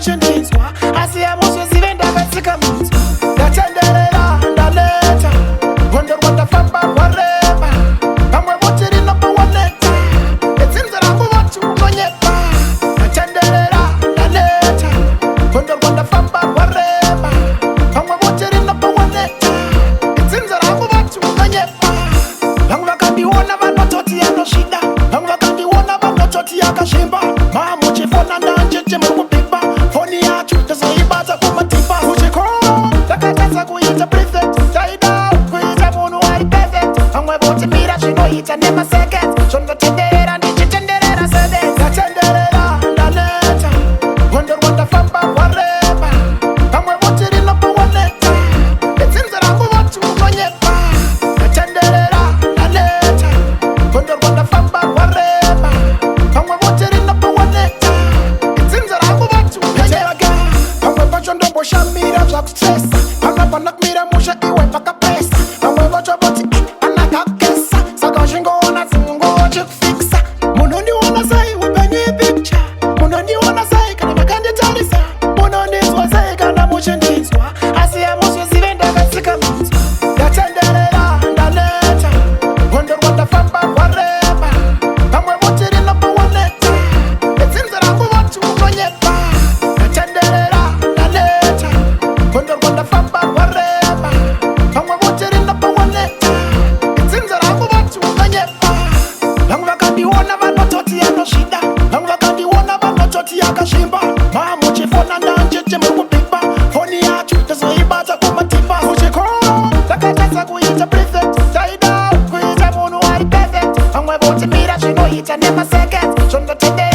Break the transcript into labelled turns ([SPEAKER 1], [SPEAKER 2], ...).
[SPEAKER 1] muchinjinzwa asi yamuswezive ndakatsika minzwa ndatenderera ndaneta gondo rwandafamba rwareba vamwe voti rinopawaneta edzinza rangu vati unonyepa ndatenderera ndaneta gondo rwandafamba rwareba vamwe voti rinopawaneta edzinza rangu vati unonyepa vamwe vakandiona vanototi anosvida vamwe vakandiona vanototi yakazvimba mamuchifona ndanjete murikupipa foni yacho tazoibata kumatipa kuchikoro takatadza kuita prefect taida kuita munhu ari perfect vamwe voti mira zvinoita nemasecond zvondotenderera ndichitenderera sede ndatenderera ndaneta gondo rwandafamba rwareba vamwe voti rinopawaneta edzinza rangu vati unonyepa ndatenderera ndaneta gondo rwandafamba rwareba vamwe voti rinopawaneta edzinza rangu vati unonyepa vamwe vacho ndomboshamira zvakustresa vakapana kumira musha iwe pakapesa vamwe vacho voti anakakesa saka uchingoona zimunguo chikufikisa munondiona sei upenyu ipicture munondiona sei kana makanditarisa munondinzwa sei kana muchinjinzwa asi yamuswezive ndakatsika minzwa ndatenderera ndaneta gondo rwandafamba rwareba vamwe voti rinopawaneta edzinza rangu vati unonyepa ndatenderera ndaneta gondo rwandafamba rwareba vamwe voti rinopawaneta edzinza rangu vati unonyepa vamwe vakandiona vanototi anosvida vamwe vakandiona vanototi yakazvimba mamuchifona ndanjete murikupipa foni yacho tazoibata kumatipa kuchikoro takatadza kuita prefect taida kuita munhu ari perfect vamwe voti mira zvinoita nemasecond zvondotendera